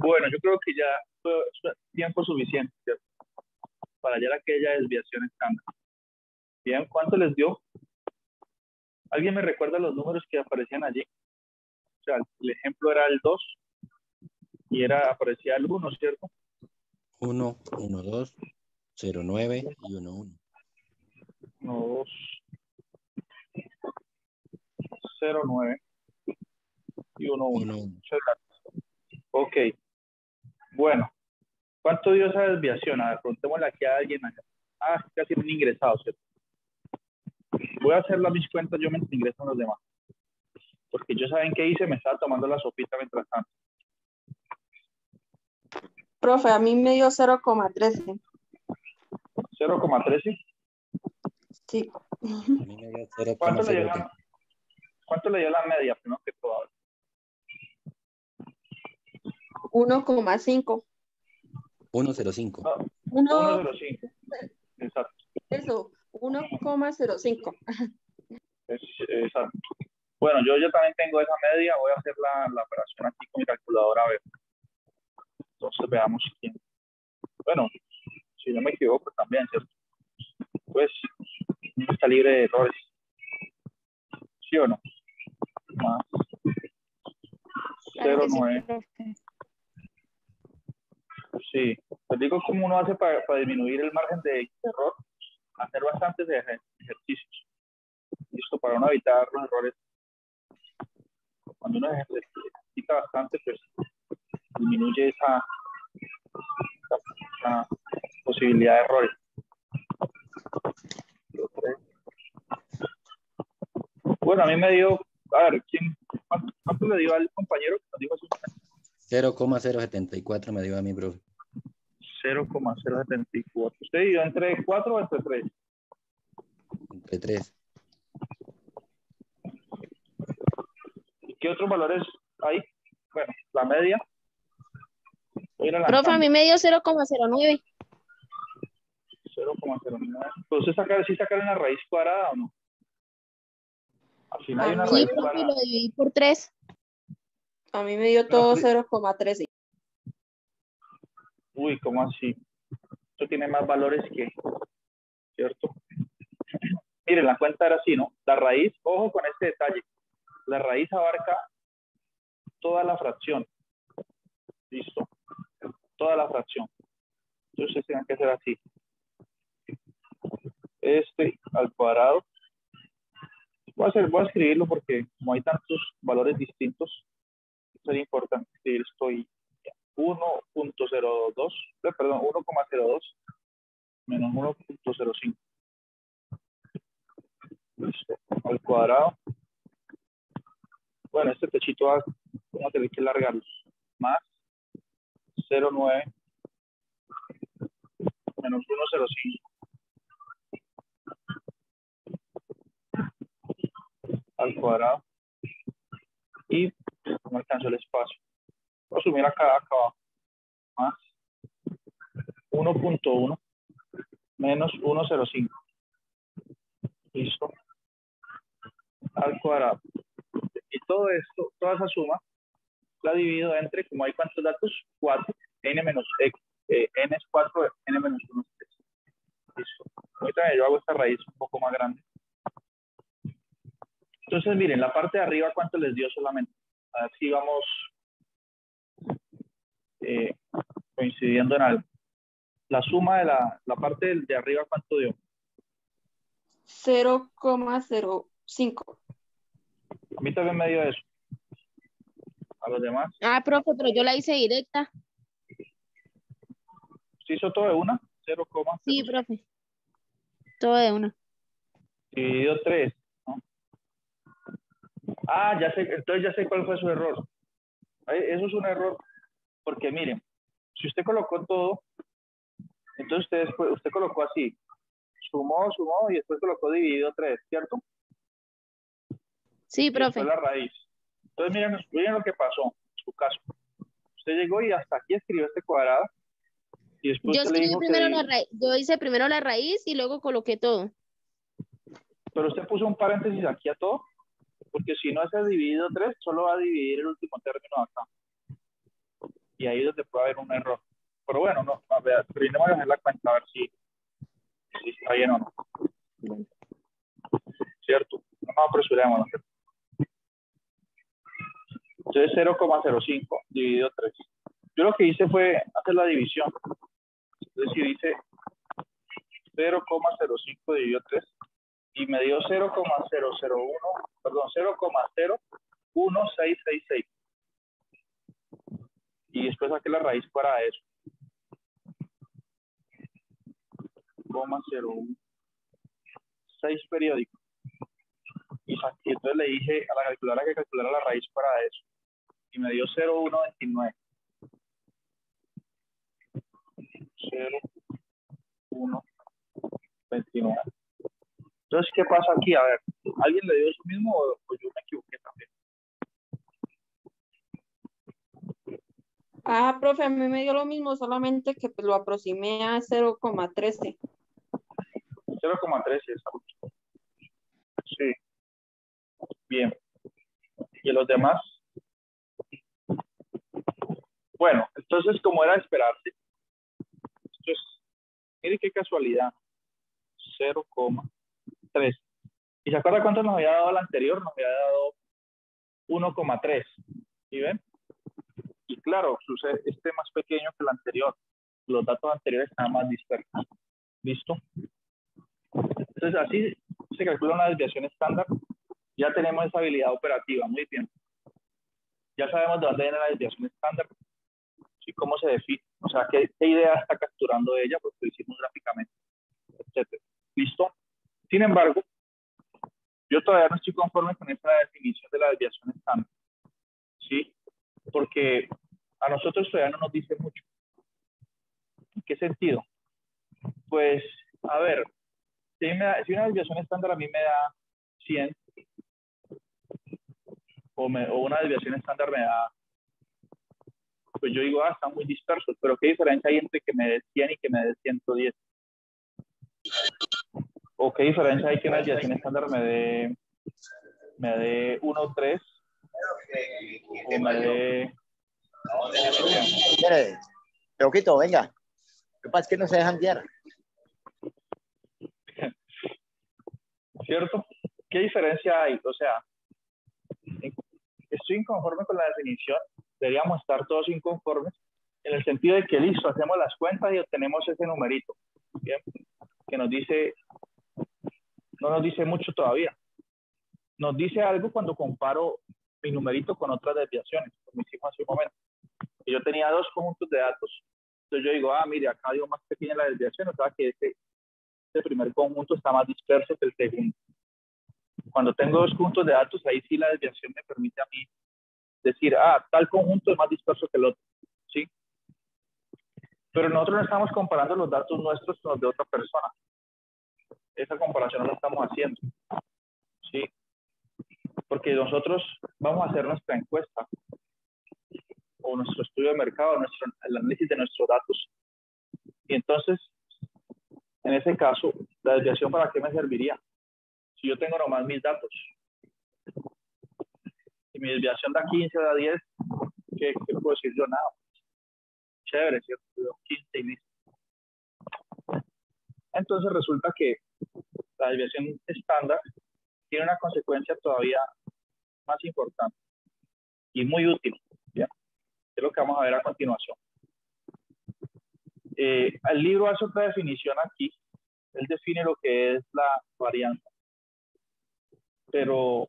Bueno, yo creo que ya fue tiempo suficiente, ¿cierto? Para hallar aquella desviación estándar. Bien, ¿cuánto les dio? ¿Alguien me recuerda los números que aparecían allí? O sea, el ejemplo era el 2 y aparecía el 1, ¿cierto? 1, 1, 2, 0, 9 y 1, 1. 1, 2, 0, 9 y 1, 1. 1, 1. Muchas gracias. Ok. Bueno, ¿cuánto dio esa desviación? A ver, preguntémosle aquí a alguien allá. Ah, casi un ingresado, ¿cierto? Voy a hacer mis cuentas yo mientras ingresan los demás. Porque yo saben qué hice, me estaba tomando la sopita mientras tanto. Profe, a mí me dio 0,13. 0,13. Sí. A mí me dio ¿Cuánto le dio la media? Primero que todo. 1,5. 1,05. No, 1,05. Exacto. Eso, 1,05. Exacto. Bueno, yo ya también tengo esa media. Voy a hacer la operación aquí con mi calculadora. A ver. Entonces veamos quién. Bueno, si no me equivoco también, ¿cierto? Pues no está libre de errores. ¿Sí o no? Más Claro que sí, 0,9. profe. Sí. Les digo cómo uno hace para disminuir el margen de error. Hacer bastantes ejercicios. Listo, para no evitar los errores. Cuando uno ejercita bastante, pues disminuye esa posibilidad de errores. Bueno, a mí me dio, a ver, ¿cuánto le dio al compañero que nos dijo su número? 0,074 me dio a mi profe. 0,074. ¿Usted dio entre 4 o entre 3? Entre 3. ¿Y qué otros valores hay? Bueno, la media. Profe, a mí me dio 0,09. 0,09. Pues ¿sí sacaron la raíz cuadrada o no? Al final hay una Sí, raíz profe, cuadrada. lo dividí por 3. A mí me dio todo 0,13. Uy, ¿cómo así? Esto tiene más valores que, ¿cierto? Miren, la cuenta era así, ¿no? La raíz, ojo con este detalle, la raíz abarca toda la fracción. Listo. Toda la fracción. Entonces tienen que hacer así. Este al cuadrado. Voy a escribirlo porque como hay tantos valores distintos, sería importante escribir esto y 1,02, perdón, 1,02 menos 1,05. Listo. Al cuadrado. Bueno, este techito vamos a tener que largarlo. Más 0,9 menos 1,05 al cuadrado. Y no alcanzo el espacio. Voy a sumir acá abajo. Más 1,1 menos 1,05. Listo. Al cuadrado. Y todo esto, toda esa suma, la divido entre, como hay cuántos datos, 4, n menos x, n es 4, n menos 1 es 3. Listo. Ahorita yo hago esta raíz un poco más grande. Entonces, miren, la parte de arriba, ¿cuánto les dio solamente? A ver si vamos coincidiendo en algo. La suma de la parte de arriba, ¿cuánto dio? 0,05. A mí también me dio eso. A los demás. Ah, profe, pero yo la hice directa. ¿Se hizo todo de una? 0,05. Sí, profe. Todo de una. Dividido 3, ¿no? Ah, ya sé, entonces ya sé cuál fue su error. Eso es un error, porque miren, si usted colocó todo, entonces usted colocó así, sumó y después colocó dividido 3, ¿cierto? Sí, Y después profe. la raíz. Entonces miren lo que pasó en su caso. Usted llegó y hasta aquí escribió este cuadrado y después Yo usted le escribí dijo primero la que... raíz. Yo hice primero la raíz y luego coloqué todo. Pero usted puso un paréntesis aquí a todo, porque si no es dividido 3, solo va a dividir el último término acá. Y ahí es donde puede haber un error. Pero bueno, no, a ver, terminemos de hacer la cuenta a ver si está bien o no. Bueno. ¿Cierto? No nos apresuremos. ¿No? Entonces 0,05 dividido 3. Yo lo que hice fue hacer la división. Entonces si dice 0,05 dividido 3 y me dio 0,001, perdón, 0,01666. Y después saqué la raíz para eso. 0,01. 6 periódicos. Y entonces le dije a la calculadora que calculara la raíz para eso. Y me dio 0,129. 0,129. Entonces, ¿qué pasa aquí? A ver, ¿alguien le dio eso mismo o yo me equivoqué también? Ah, profe, a mí me dio lo mismo, solamente que pues, lo aproximé a 0,13. 0,13, exacto. Sí. Bien. ¿Y los demás? Bueno, entonces, como era de esperarse, esto es, mire qué casualidad, 0,3. ¿Y se acuerda cuánto nos había dado el anterior? Nos había dado 1,3. ¿Sí ven? Y claro, sucede este más pequeño que el anterior. Los datos anteriores están más dispersos. ¿Listo? Entonces, así se calcula una desviación estándar. Ya tenemos esa habilidad operativa. Muy bien. Ya sabemos de dónde viene la desviación estándar. ¿Sí? ¿Cómo se define? O sea, ¿qué idea está capturando ella? Pues lo hicimos gráficamente, etc. ¿Listo? Sin embargo, yo todavía no estoy conforme con esa definición de la desviación estándar. ¿Sí? Porque a nosotros todavía no nos dice mucho. ¿En qué sentido? Pues, a ver, si una desviación estándar a mí me da 100, o una desviación estándar me da, pues yo digo, está muy disperso, pero ¿qué diferencia hay entre que me dé 100 y que me dé 110? ¿O qué diferencia hay que una desviación estándar me dé 1,3 o me dé... Mire, Roquito, venga. Lo que pasa es que no se dejan guiar. ¿Cierto? ¿Qué diferencia hay? O sea, estoy inconforme con la definición, deberíamos estar todos inconformes, en el sentido de que listo, hacemos las cuentas y obtenemos ese numerito, ¿bien? Que nos dice, no nos dice mucho todavía. Nos dice algo cuando comparo mi numerito con otras desviaciones, como hicimos hace un momento. Y yo tenía dos conjuntos de datos. Entonces yo digo, mire, acá dio más pequeña la desviación, o sea que este primer conjunto está más disperso que el segundo. Cuando tengo dos conjuntos de datos, ahí sí la desviación me permite a mí decir, tal conjunto es más disperso que el otro, ¿sí? Pero nosotros no estamos comparando los datos nuestros con los de otra persona. Esa comparación no la estamos haciendo, ¿sí? Porque nosotros vamos a hacer nuestra encuesta o nuestro estudio de mercado, el análisis de nuestros datos. Y entonces, en ese caso, ¿la desviación para qué me serviría? Si yo tengo nomás 1000 datos, y mi desviación da 15, da 10, ¿qué puedo decir yo? Nada. Chévere, ¿cierto? 15 y listo. Entonces resulta que la desviación estándar tiene una consecuencia todavía más importante y muy útil, ¿ya? Es lo que vamos a ver a continuación. El libro hace otra definición aquí. Él define lo que es la varianza. Pero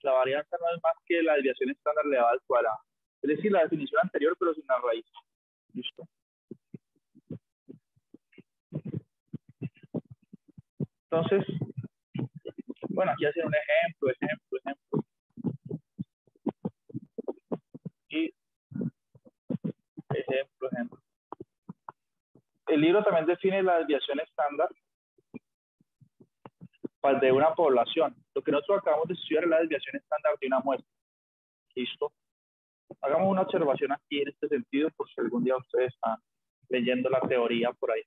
la varianza no es más que la desviación estándar elevada al cuadrado. Es decir, la definición anterior, pero sin la raíz. ¿Listo? Entonces, bueno, aquí hacen un ejemplo. Y ejemplo. El libro también define la desviación estándar de una población. Lo que nosotros acabamos de estudiar es la desviación estándar de una muestra. ¿Listo? Hagamos una observación aquí en este sentido, por si algún día ustedes están leyendo la teoría por ahí.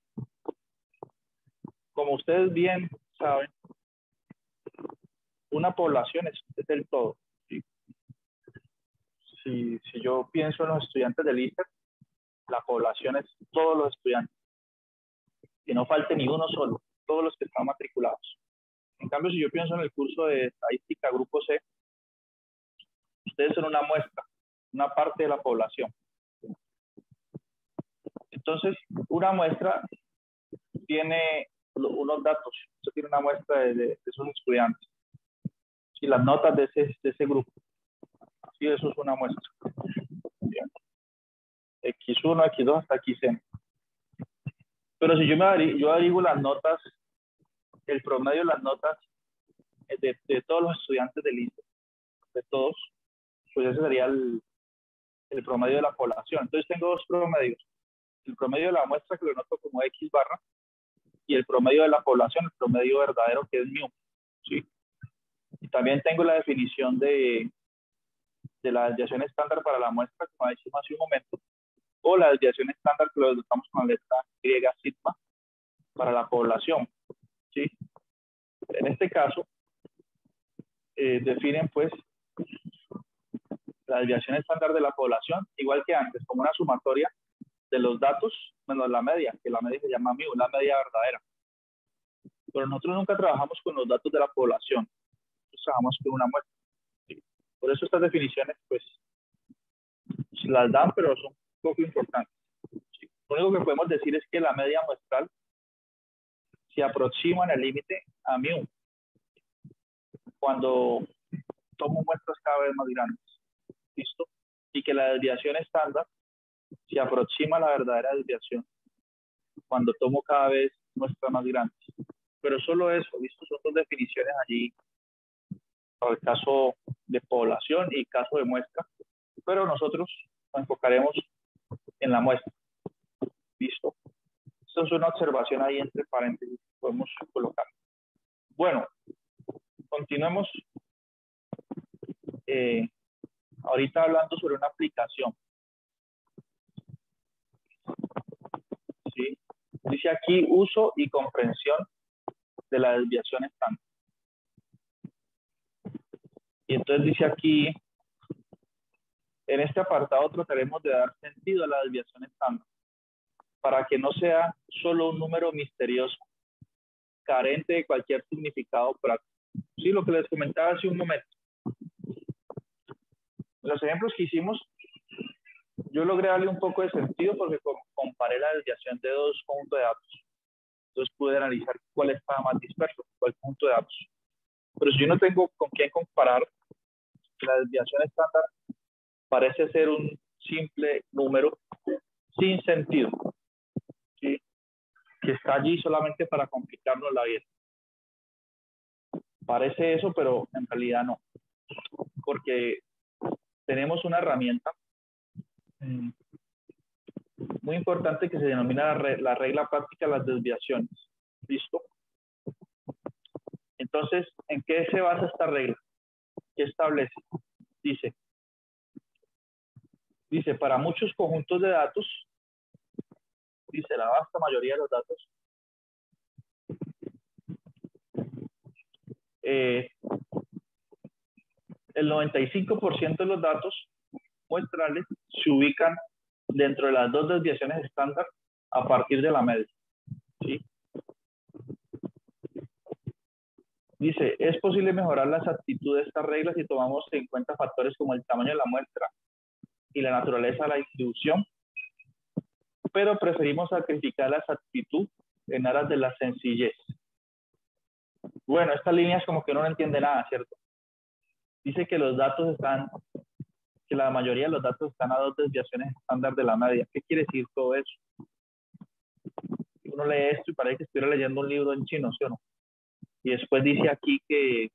Como ustedes bien saben, una población es el todo. ¿Sí? si yo pienso en los estudiantes del ICER, la población es todos los estudiantes. Que no falte ni uno solo, todos los que están matriculados. En cambio, si yo pienso en el curso de estadística grupo C, ustedes son una muestra, una parte de la población. Entonces, una muestra tiene unos datos. Usted tiene una muestra de esos estudiantes. Y las notas de ese grupo. Así, eso es una muestra. Bien. X1, X2 hasta Xn. Pero si yo averiguo las notas, el promedio de las notas de todos los estudiantes del ICE, de todos, pues ese sería el promedio de la población. Entonces tengo dos promedios. El promedio de la muestra, que lo noto como X barra, y el promedio de la población, el promedio verdadero, que es mu. ¿Sí? Y también tengo la definición de la desviación estándar para la muestra, como decimos hace un momento, o la desviación estándar que lo denominamos con la letra griega sigma para la población. ¿Sí? En este caso, definen pues la desviación estándar de la población, igual que antes, como una sumatoria de los datos menos la media, que la media se llama mu, la media verdadera. Pero nosotros nunca trabajamos con los datos de la población, nosotros trabajamos con una muestra. ¿Sí? Por eso estas definiciones, pues, las dan, pero son poco importantes. ¿Sí? Lo único que podemos decir es que la media muestral se aproxima en el límite a mu, cuando tomo muestras cada vez más grandes. ¿Listo? Y que la desviación estándar se aproxima a la verdadera desviación cuando tomo cada vez muestras más grandes. Pero solo eso, ¿listo? Son dos definiciones allí para el caso de población y caso de muestra, pero nosotros nos enfocaremos en la muestra. ¿Listo? Esto es una observación ahí entre paréntesis que podemos colocar. Bueno, continuemos ahorita hablando sobre una aplicación. ¿Sí? Dice aquí uso y comprensión de la desviación estándar. Y entonces dice aquí, en este apartado trataremos de dar sentido a la desviación estándar, para que no sea solo un número misterioso, carente de cualquier significado práctico. Sí, lo que les comentaba hace un momento. Los ejemplos que hicimos, yo logré darle un poco de sentido porque comparé la desviación de dos conjuntos de datos. Entonces pude analizar cuál estaba más disperso, cuál conjunto de datos. Pero si yo no tengo con quién comparar, la desviación estándar parece ser un simple número sin sentido, ¿sí? Que está allí solamente para complicarnos la vida. Parece eso, pero en realidad no. Porque tenemos una herramienta muy importante que se denomina la regla práctica de las desviaciones. ¿Listo? Entonces, ¿en qué se basa esta regla? ¿Qué establece? Dice, para muchos conjuntos de datos, dice la vasta mayoría de los datos, el 95% de los datos muestrales se ubican dentro de las dos desviaciones estándar a partir de la media. ¿Sí? Dice, es posible mejorar la exactitud de estas reglas si tomamos en cuenta factores como el tamaño de la muestra y la naturaleza de la distribución, pero preferimos sacrificar la exactitud en aras de la sencillez. Bueno, esta línea es como que uno no entiende nada, ¿cierto? Dice que los datos están, que la mayoría de los datos están a dos desviaciones estándar de la media. ¿Qué quiere decir todo eso? Uno lee esto y parece que estuviera leyendo un libro en chino, ¿sí o no? Y después dice aquí que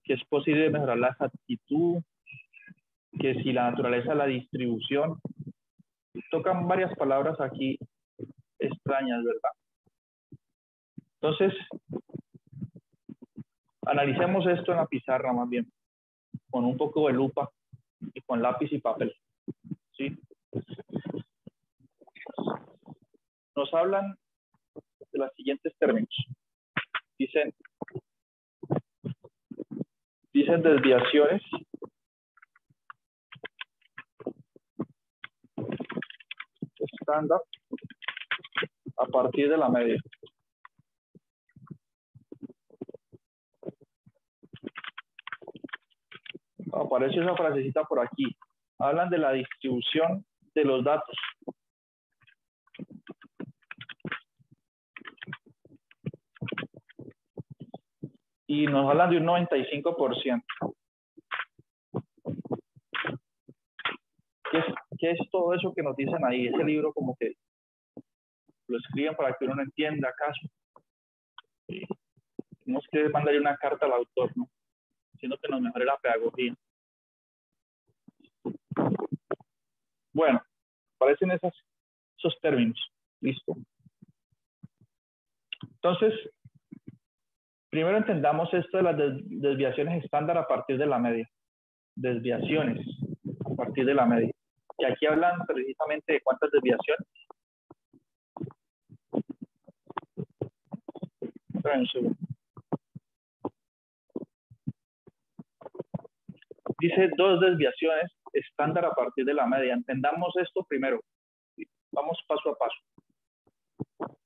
es posible mejorar la exactitud, que si la naturaleza de la distribución. Tocan varias palabras aquí extrañas, ¿verdad? Entonces, analicemos esto en la pizarra más bien, con un poco de lupa y con lápiz y papel. ¿Sí? Nos hablan de los siguientes términos. Dicen desviaciones estándar a partir de la media. Aparece esa frasecita por aquí. Hablan de la distribución de los datos. Y nos hablan de un 95%. ¿Qué es todo eso que nos dicen ahí? Ese libro como que lo escriben para que uno no entienda acaso. Sí. No es que mandarle una carta al autor, ¿no? Sino que nos mejore la pedagogía. Bueno, aparecen esos términos. Listo. Entonces, primero entendamos esto de las desviaciones estándar a partir de la media. Desviaciones a partir de la media. Y aquí hablan precisamente de cuántas desviaciones. Esperen un segundo. Dice 2 desviaciones estándar a partir de la media. Entendamos esto primero. Vamos paso a paso.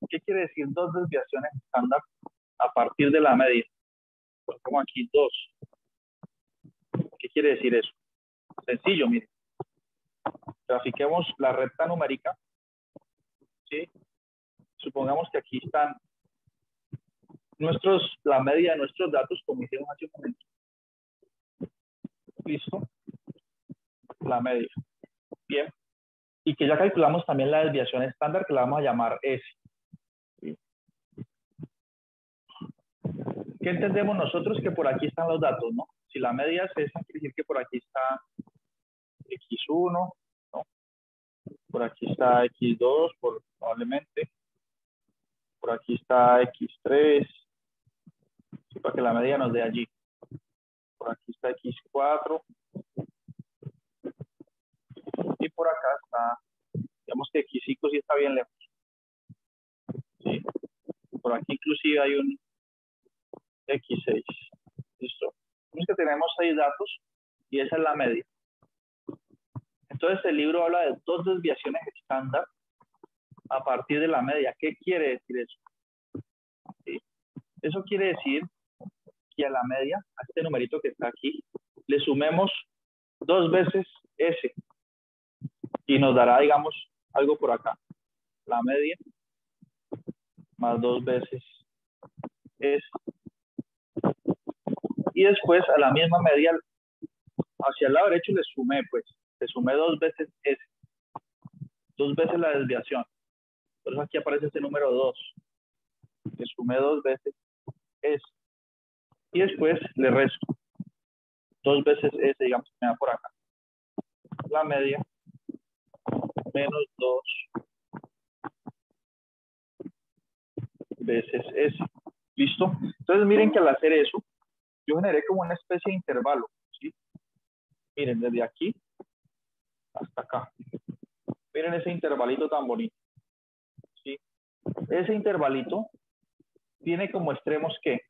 ¿Qué quiere decir 2 desviaciones estándar a partir de la media? Pues como aquí 2. ¿Qué quiere decir eso? Sencillo, miren. Grafiquemos la recta numérica. ¿Sí? Supongamos que aquí están la media de nuestros datos, como hicimos hace un momento. Listo. La media. Bien. Y que ya calculamos también la desviación estándar, que la vamos a llamar S. ¿Sí? ¿Qué entendemos nosotros? Que por aquí están los datos, ¿no? Si la media es S, quiere decir que por aquí está X1, ¿no? Por aquí está X2, probablemente. Por aquí está X3. ¿Sí? Para que la media nos dé allí. Por aquí está X4. Y por acá está, digamos que X5 sí está bien lejos. ¿Sí? Por aquí inclusive hay un X6. Listo. Entonces que tenemos 6 datos y esa es la media. Entonces el libro habla de 2 desviaciones estándar a partir de la media. ¿Qué quiere decir eso? ¿Sí? Eso quiere decir que a la media, a este numerito que está aquí, le sumemos 2 veces S y nos dará, digamos, algo por acá. La media más 2 veces S. Y después a la misma media, hacia el lado derecho le sumé, pues, le sumé 2 veces S. 2 veces la desviación. Por eso aquí aparece este número 2. Le sumé 2 veces S. Y después le resto 2 veces S, digamos, me da por acá. La media menos 2 veces S. ¿Listo? Entonces miren que al hacer eso, yo generé como una especie de intervalo. ¿Sí? Miren, desde aquí hasta acá. Miren ese intervalito tan bonito. ¿Sí? Ese intervalito tiene como extremos que,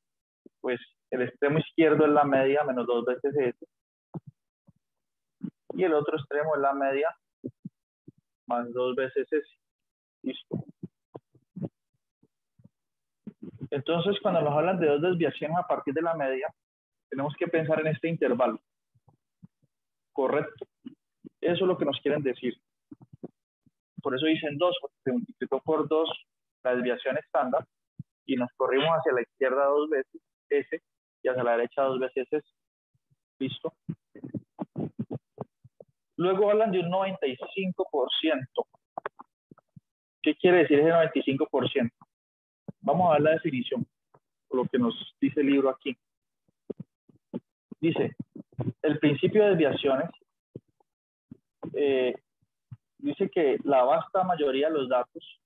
pues el extremo izquierdo es la media menos 2 veces S. Y el otro extremo es la media más 2 veces S. Listo. Entonces, cuando nos hablan de 2 desviaciones a partir de la media, tenemos que pensar en este intervalo. Correcto. Eso es lo que nos quieren decir. Por eso dicen 2, porque se multiplicó por 2 la desviación estándar y nos corrimos hacia la izquierda 2 veces S y hacia la derecha 2 veces S. Listo. Luego hablan de un 95%. ¿Qué quiere decir ese 95%? Vamos a ver la definición, por lo que nos dice el libro aquí. Dice, el principio de desviaciones dice que la vasta mayoría de los datos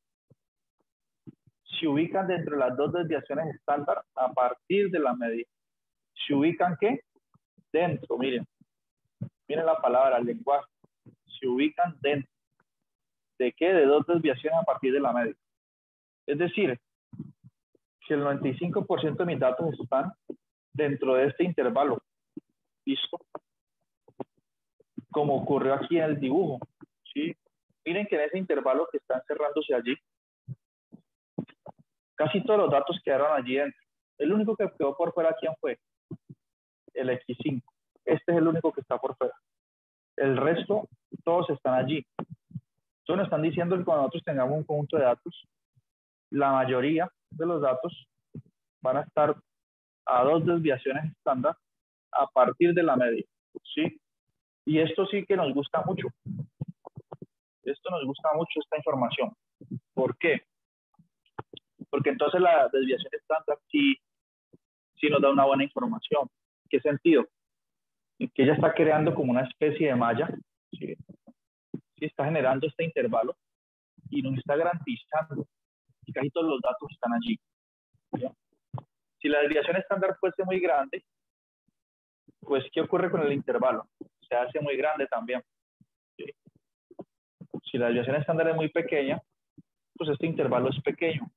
se ubican dentro de las 2 desviaciones estándar a partir de la media. ¿Se ubican qué? Dentro, miren. Miren la palabra, el lenguaje. Se ubican dentro. ¿De qué? De 2 desviaciones a partir de la media. Es decir, que el 95% de mis datos están dentro de este intervalo. ¿Listo? Como ocurrió aquí en el dibujo. ¿Sí? Miren que en ese intervalo que está encerrándose allí, casi todos los datos quedaron allí dentro. El único que quedó por fuera, ¿quién fue? El X5. Este es el único que está por fuera. El resto, todos están allí. Entonces nos están diciendo que cuando nosotros tengamos un conjunto de datos, la mayoría de los datos van a estar a 2 desviaciones estándar a partir de la media, ¿sí? Y esto sí que nos gusta mucho. Esto nos gusta mucho, esta información. ¿Por qué? Porque entonces la desviación estándar sí nos da una buena información. ¿Qué sentido? Que ella está creando como una especie de malla, ¿sí? Sí, está generando este intervalo y nos está garantizando que casi todos los datos están allí, ¿sí? Si la desviación estándar fuese muy grande, pues ¿qué ocurre con el intervalo? Se hace muy grande también, ¿sí? Si la desviación estándar es muy pequeña, pues este intervalo es pequeño.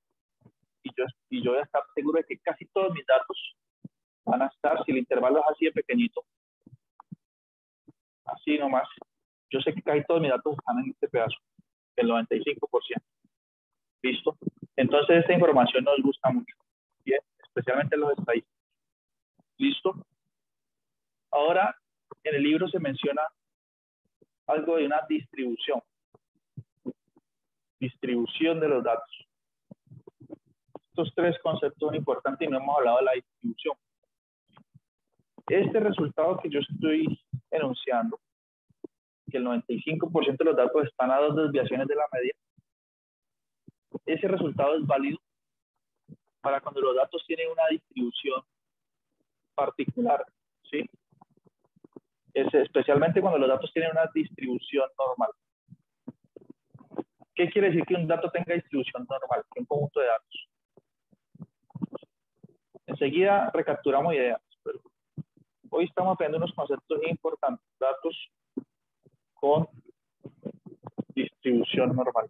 Y yo voy a estar seguro de que casi todos mis datos van a estar, si el intervalo es así de pequeñito, así nomás, yo sé que casi todos mis datos están en este pedazo, el 95%. ¿Listo? Entonces esta información nos gusta mucho, ¿bien? Especialmente los estadísticos. ¿Listo? Ahora, en el libro se menciona algo de una distribución. Distribución de los datos. Estos 3 conceptos son importantes y no hemos hablado de la distribución. Este resultado que yo estoy enunciando, que el 95% de los datos están a 2 desviaciones de la media, ese resultado es válido para cuando los datos tienen una distribución particular, ¿sí? Especialmente cuando los datos tienen una distribución normal. ¿Qué quiere decir que un dato tenga distribución normal? Un conjunto de datos. Enseguida recapturamos ideas, pero hoy estamos aprendiendo unos conceptos importantes. Datos con distribución normal.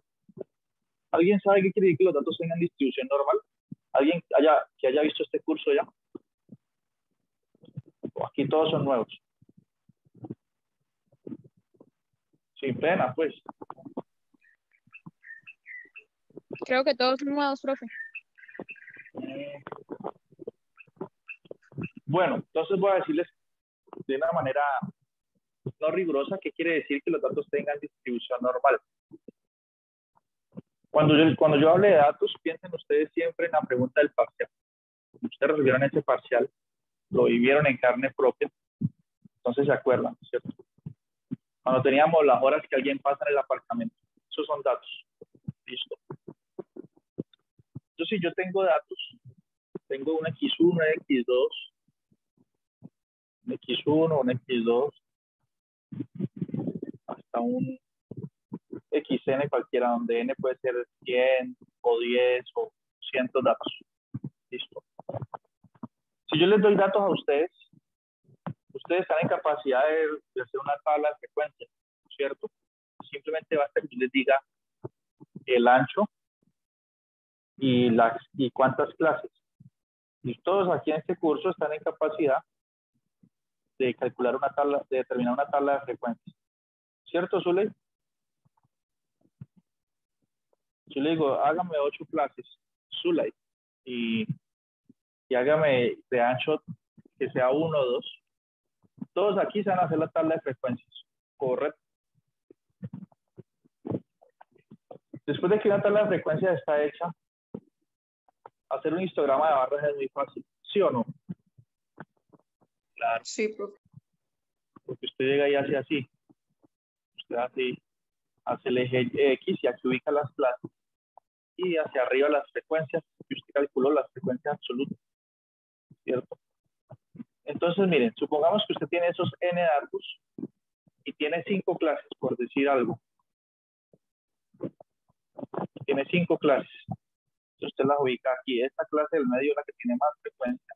¿Alguien sabe qué quiere decir que los datos tengan distribución normal? ¿Alguien que haya visto este curso ya? ¿O aquí todos son nuevos? Sin pena, pues. Creo que todos son nuevos, profe. Bueno, entonces voy a decirles de una manera no rigurosa qué quiere decir que los datos tengan distribución normal. Cuando yo hable de datos, piensen ustedes siempre en la pregunta del parcial. Ustedes recibieron ese parcial, lo vivieron en carne propia, entonces se acuerdan, ¿cierto? Cuando teníamos las horas que alguien pasa en el apartamento, esos son datos. Listo. Entonces, si yo tengo datos, tengo un X1, un X2, un X1, un X2, hasta un XN cualquiera, donde N puede ser 100 o 10 o 100 datos. Listo. Si yo les doy datos a ustedes, ustedes están en capacidad de hacer una tabla de frecuencia, ¿cierto? Simplemente basta que yo les diga el ancho y cuántas clases. Y todos aquí en este curso están en capacidad de calcular una tabla, de determinar una tabla de frecuencia. ¿Cierto, Zuley? Yo le digo, hágame 8 clases, Zuley, y hágame de ancho que sea 1 o 2. Todos aquí se van a hacer la tabla de frecuencias, ¿correcto? Después de que la tabla de frecuencias está hecha, hacer un histograma de barras es muy fácil, ¿sí o no? Claro. Sí, profe. Porque usted llega y hace así. Usted hace el eje X y aquí ubica las clases. Y hacia arriba las frecuencias, y usted calculó las frecuencias absolutas, ¿cierto? Entonces, miren, supongamos que usted tiene esos N datos y tiene 5 clases, por decir algo. Tiene 5 clases. Entonces usted las ubica aquí. Esta clase del medio es la que tiene más frecuencia.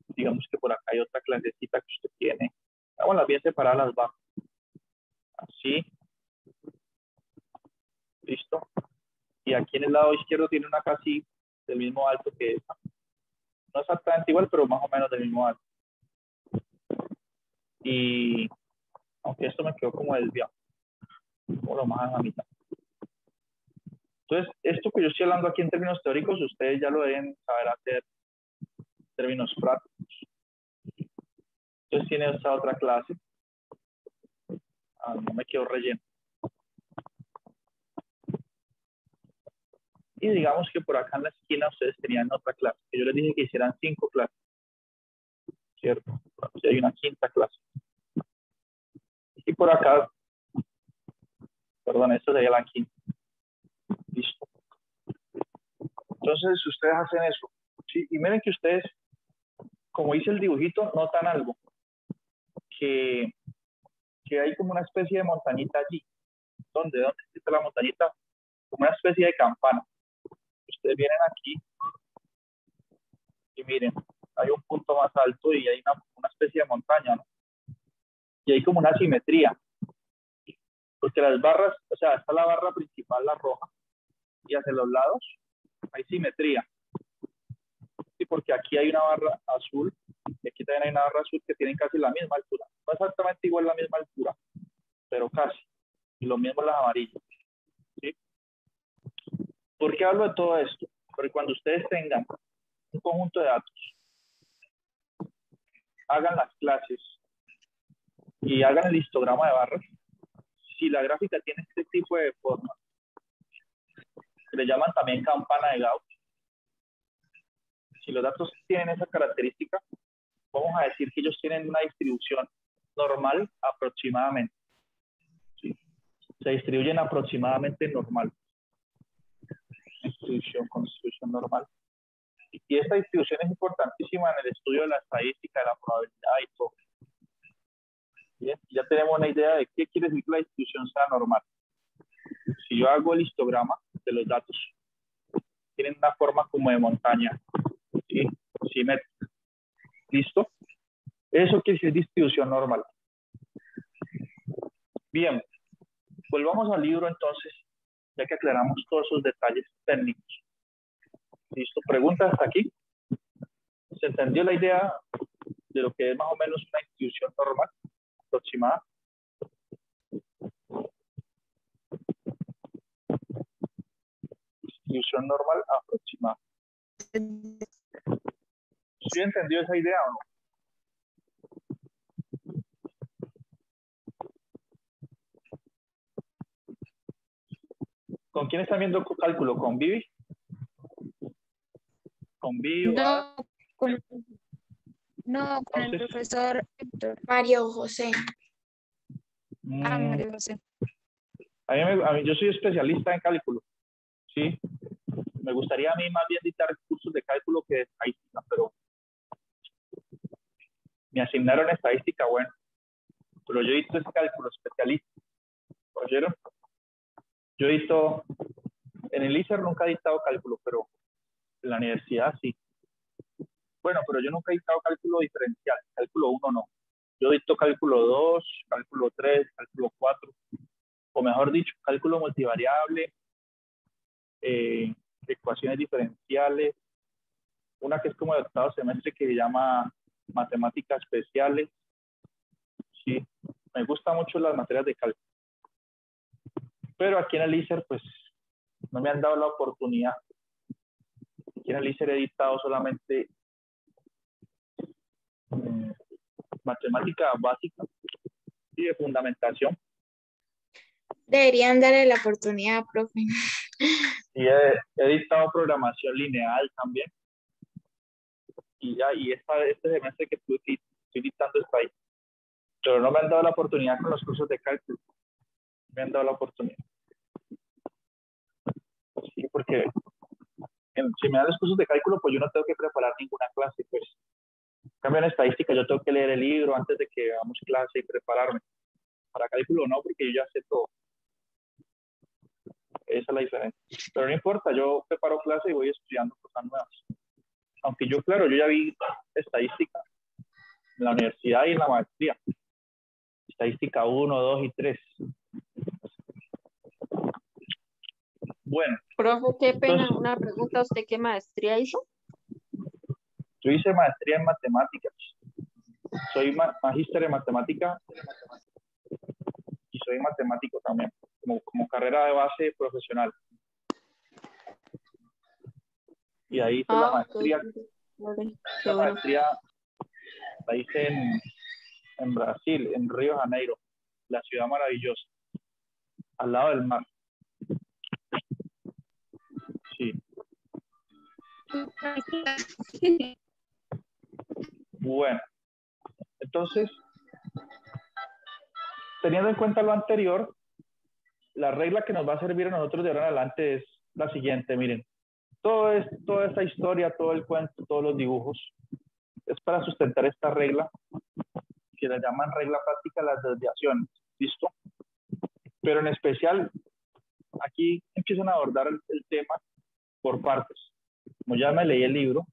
Digamos que por acá hay otra clasecita que usted tiene. Bueno, las bien separadas las bajo. Así. Listo. Y aquí en el lado izquierdo tiene una casi del mismo alto que esta. No exactamente igual, pero más o menos del mismo alto. Y aunque esto me quedó como desviado. o lo más a la mitad. Entonces, esto que yo estoy hablando aquí en términos teóricos, ustedes ya lo deben saber hacer en términos prácticos. Entonces, tiene esta otra clase. No me quedo relleno. Y digamos que por acá en la esquina ustedes tenían otra clase. Yo les dije que hicieran 5 clases. ¿Cierto? Si hay una quinta clase. Y por acá, perdón, esta sería la quinta. Listo. Entonces, ustedes hacen eso. ¿Sí? Y miren que ustedes, como hice el dibujito, notan algo. Que hay como una especie de montañita allí. ¿Dónde está la montañita? Como una especie de campana. Ustedes vienen aquí y miren, hay un punto más alto y hay una especie de montaña, ¿no? Y hay como una simetría. Porque las barras, o sea, está la barra principal, la roja, y hacia los lados hay simetría. Sí, porque aquí hay una barra azul y aquí también hay una barra azul que tienen casi la misma altura. No exactamente igual la misma altura, pero casi. Y lo mismo las amarillas. ¿Sí? ¿Por qué hablo de todo esto? Porque cuando ustedes tengan un conjunto de datos, hagan las clases y hagan el histograma de barras, si la gráfica tiene este tipo de forma, que le llaman también campana de Gauss, si los datos tienen esa característica, vamos a decir que ellos tienen una distribución normal aproximadamente. ¿Sí? Se distribuyen aproximadamente normal. Distribución normal. Y esta distribución es importantísima en el estudio de la estadística, de la probabilidad y todo. Bien, ya tenemos una idea de qué quiere decir que la distribución sea normal. Si yo hago el histograma de los datos, tienen una forma como de montaña, ¿sí? Simétrica. ¿Listo? Eso quiere decir distribución normal. Bien, volvamos al libro entonces, ya que aclaramos todos esos detalles técnicos. ¿Listo? ¿Preguntas hasta aquí? ¿Se entendió la idea de lo que es más o menos una distribución normal aproximada? Distribución normal aproximada. ¿Sí entendió esa idea o no? ¿Con quién están viendo cálculo? ¿Con Vivi? ¿Con Vivi? No, con el Entonces, profesor Héctor. Mario José. María José. a mí, yo soy especialista en cálculo. Sí. Me gustaría a mí más bien dictar cursos de cálculo que de estadística, pero me asignaron estadística, bueno. Pero yo dicto ese cálculo especialista. ¿Oyeron? Yo dicto, en el ICER nunca he dictado cálculo, pero en la universidad sí. Bueno, pero yo nunca he dictado cálculo diferencial, cálculo 1 no. Yo dicto cálculo 2, cálculo 3, cálculo 4, o mejor dicho, cálculo multivariable, ecuaciones diferenciales, una que es como de octavo semestre que se llama matemáticas especiales. Sí, me gustan mucho las materias de cálculo. Pero aquí en el ICER, pues, no me han dado la oportunidad. Aquí en el ICER he dictado solamente matemática básica y de fundamentación. Deberían darle la oportunidad, profe. Y he dictado programación lineal también. Y ya, y este semestre que estoy dictando está ahí. Pero no me han dado la oportunidad con los cursos de cálculo. Me han dado la oportunidad. Sí, porque si me dan los cursos de cálculo, pues yo no tengo que preparar ninguna clase, pues. En cambio, en estadística yo tengo que leer el libro antes de que hagamos clase y prepararme. Para cálculo no, porque yo ya sé todo. Esa es la diferencia. Pero no importa, yo preparo clase y voy estudiando cosas nuevas. Aunque yo, claro, yo ya vi estadística en la universidad y en la maestría. Estadística 1, 2 y 3. Bueno. Profe, qué pena, Entonces, una pregunta. ¿Usted qué maestría hizo? yo hice maestría en matemáticas. Soy magíster en matemática y soy matemático también. como carrera de base profesional. Y ahí hice la maestría. Vale, qué La bueno. maestría la hice en Brasil, en Río de Janeiro, la ciudad maravillosa, al lado del mar. Sí. Bueno, entonces, teniendo en cuenta lo anterior, la regla que nos va a servir a nosotros de ahora en adelante es la siguiente, miren. Toda esta historia, todo el cuento, todos los dibujos, es para sustentar esta regla, que la llaman regla práctica de las desviaciones. ¿Listo? Pero en especial, aquí empiezan a abordar el tema por partes. Como ya me leí el libro,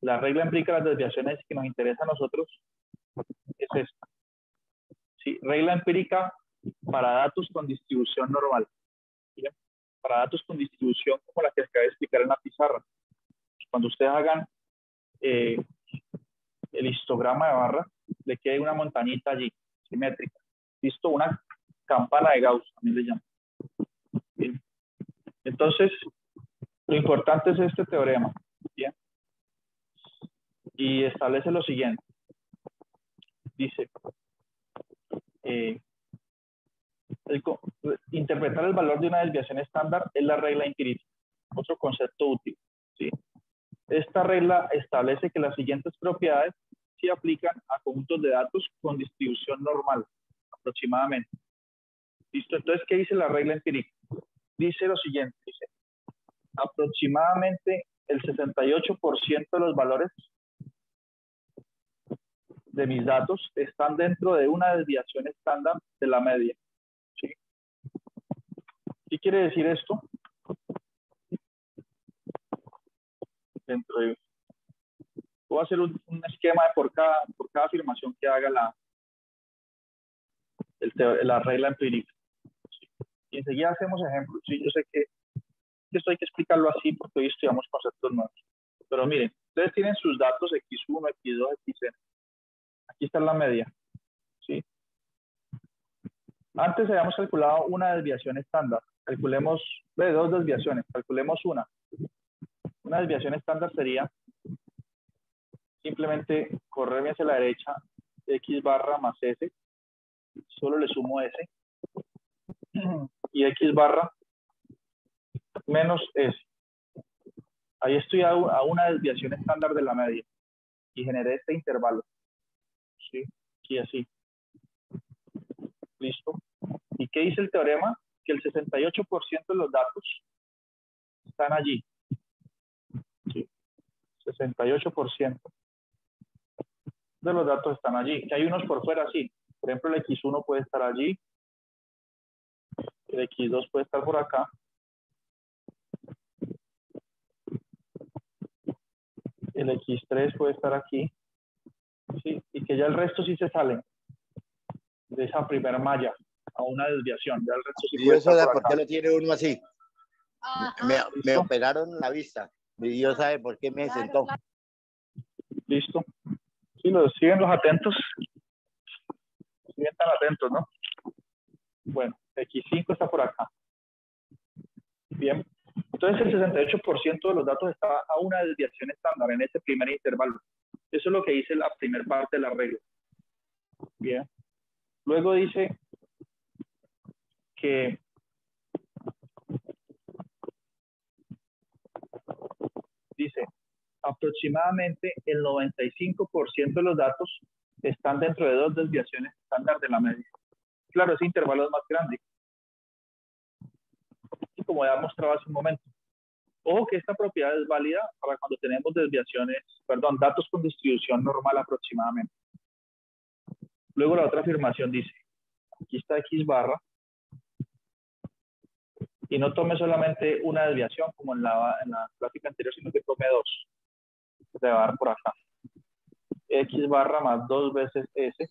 la regla empírica de las desviaciones que nos interesa a nosotros es esta. ¿Sí? Regla empírica para datos con distribución normal. ¿Bien? Para datos con distribución como la que acabé de explicar en la pizarra. Cuando ustedes hagan el histograma de barra, le queda una montañita allí, simétrica. ¿Listo? Una campana de Gauss, también le llaman. Bien. Entonces, lo importante es este teorema. ¿Bien? Y establece lo siguiente. Dice, interpretar el valor de una desviación estándar es la regla empírica. Otro concepto útil. ¿Sí? Esta regla establece que las siguientes propiedades se aplican a conjuntos de datos con distribución normal, aproximadamente. ¿Listo? Entonces, ¿qué dice la regla empírica? Dice lo siguiente, dice, aproximadamente el 68% de los valores de mis datos están dentro de una desviación estándar de la media. ¿Sí? ¿Qué quiere decir esto? Voy a hacer un esquema por cada afirmación que haga la regla empírica. ¿Sí? Y enseguida hacemos ejemplos. ¿Sí? Yo sé que esto hay que explicarlo así porque hoy estudiamos conceptos nuevos. Pero miren, ustedes tienen sus datos X1, X2, Xn. Aquí está la media. ¿Sí? Antes habíamos calculado una desviación estándar. Calculemos dos desviaciones. Calculemos una. Una desviación estándar sería simplemente correrme hacia la derecha X barra más S. Solo le sumo S. Y X barra menos S. Ahí estoy a una desviación estándar de la media. Y generé este intervalo. ¿Sí? Y así. ¿Listo? ¿Y qué dice el teorema? Que el 68% de los datos están allí. ¿Sí? 68% de los datos están allí. Que hay unos por fuera, sí. Por ejemplo, el X1 puede estar allí. El X2 puede estar por acá. El X3 puede estar aquí. ¿Sí? Y que ya el resto sí se salen de esa primera malla a una desviación. Ya el resto sí puede estar por ¿Por acá. qué lo tiene uno así? Me operaron la vista. Mi Dios sabe por qué me sentó. Listo. Sí, siguen los atentos. Siguen tan atentos, ¿no? Bueno, X5 está por acá. Bien. Entonces el 68% de los datos está a una desviación estándar en ese primer intervalo. Eso es lo que dice la primera parte de la regla. Bien. Luego dice que aproximadamente el 95% de los datos están dentro de dos desviaciones estándar de la media. Claro, ese intervalo es más grande. Y como ya mostraba hace un momento. Ojo que esta propiedad es válida para cuando tenemos datos con distribución normal aproximadamente. Luego la otra afirmación dice, aquí está X barra, y no tome solamente una desviación como en la gráfica anterior, sino que tome dos. Se va a dar por acá. X barra más 2 veces S.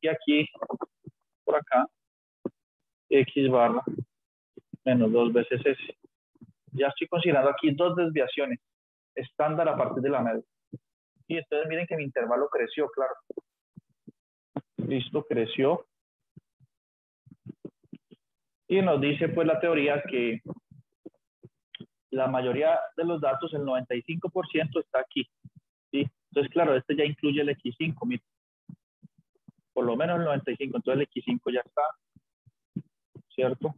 Y aquí, por acá, X barra menos 2 veces S. Ya estoy considerando aquí dos desviaciones estándar a partir de la media. Y ustedes miren que mi intervalo creció, claro. Listo, creció. Y nos dice pues la teoría que la mayoría de los datos, el 95% está aquí. ¿Sí? Entonces, claro, este ya incluye el X5, mira. Por lo menos el 95, entonces el X5 ya está, ¿cierto?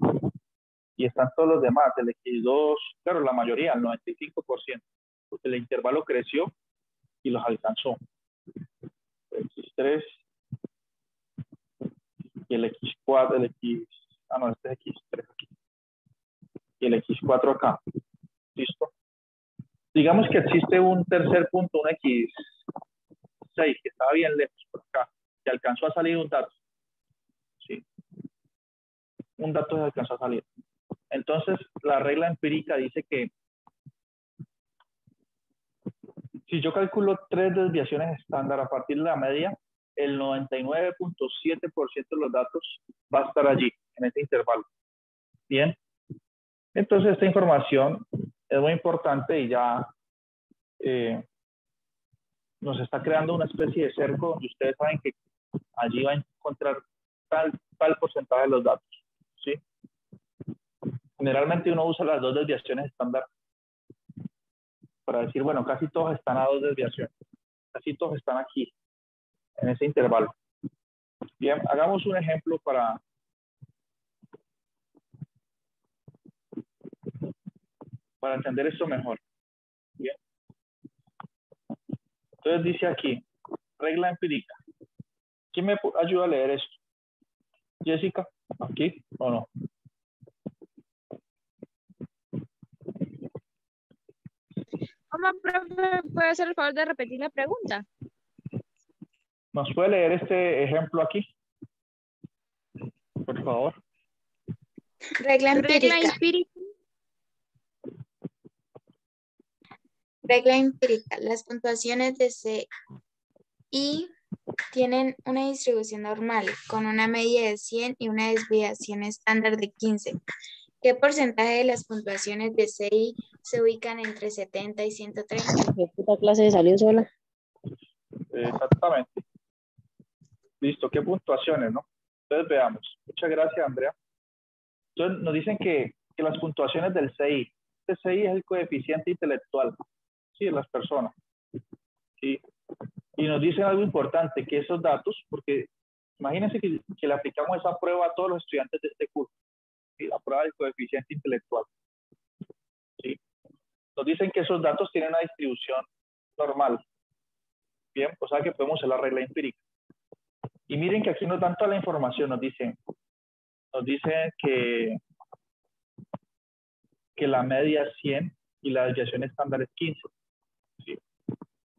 Y están todos los demás, el X2, claro, la mayoría, el 95%, porque el intervalo creció y los alcanzó. El X3 y el X4, no, este es X3 aquí. Y el X4 acá. ¿Listo? Digamos que existe un tercer punto, un X6, que estaba bien lejos por acá, que alcanzó a salir un dato. ¿Sí? Un dato se alcanzó a salir. Entonces, la regla empírica dice que si yo calculo 3 desviaciones estándar a partir de la media, el 99.7% de los datos va a estar allí, en este intervalo. Bien. Entonces, esta información es muy importante y ya nos está creando una especie de cerco donde ustedes saben que allí va a encontrar tal porcentaje de los datos. ¿Sí? Generalmente uno usa las 2 desviaciones estándar para decir, bueno, casi todos están a 2 desviaciones. Casi todos están aquí, en ese intervalo. Bien, hagamos un ejemplo para entender esto mejor. Bien. Entonces dice aquí, regla empírica. ¿Quién me ayuda a leer esto? Jessica, ¿aquí o no? ¿Cómo, profe, puede hacer el favor de repetir la pregunta? ¿Nos puede leer este ejemplo aquí? Por favor. Regla Regla empírica. empírica. Regla empírica. Las puntuaciones de C y tienen una distribución normal con una media de 100 y una desviación estándar de 15. ¿Qué porcentaje de las puntuaciones de CI se ubican entre 70 y 130? ¿Qué puta clase salió sola? Exactamente. Listo, ¿qué puntuaciones, no? Entonces veamos. Muchas gracias, Andrea. Entonces nos dicen que las puntuaciones del CI. Este CI es el coeficiente intelectual, ¿sí? De las personas. ¿Sí? Y nos dicen algo importante, que esos datos, porque imagínense que le aplicamos esa prueba a todos los estudiantes de este curso, ¿sí? La prueba del coeficiente intelectual. ¿Sí? Nos dicen que esos datos tienen una distribución normal. Bien, o sea que podemos hacer la regla empírica. Y miren que aquí nos dan toda la información, nos dicen que la media es 100 y la desviación estándar es 15. ¿Sí?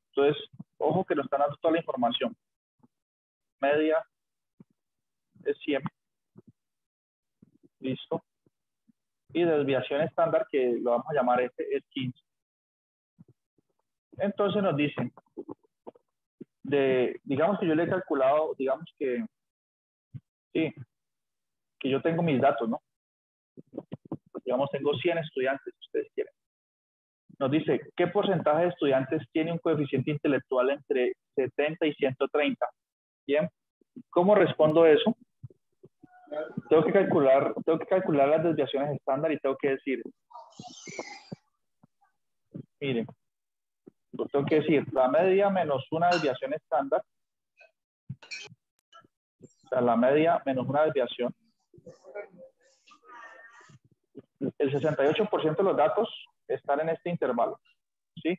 Entonces, ojo que nos están dando toda la información. Media es 100. Listo. Y desviación estándar, que lo vamos a llamar este, es 15. Entonces nos dicen, digamos que yo le he calculado, digamos que, sí, que yo tengo mis datos, ¿no? Digamos, tengo 100 estudiantes, si ustedes quieren. Nos dice, ¿qué porcentaje de estudiantes tiene un coeficiente intelectual entre 70 y 130? Bien, ¿cómo respondo eso? Tengo que calcular las desviaciones estándar y tengo que decir, miren, pues tengo que decir la media menos una desviación estándar, o sea, la media menos una desviación. El 68% de los datos están en este intervalo, ¿sí?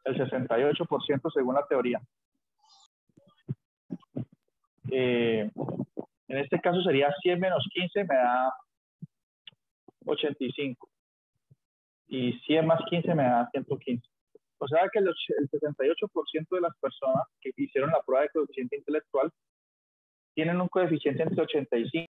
El 68% según la teoría. En este caso sería 100 menos 15 me da 85. Y 100 más 15 me da 115. O sea que el 68% de las personas que hicieron la prueba de coeficiente intelectual tienen un coeficiente entre 85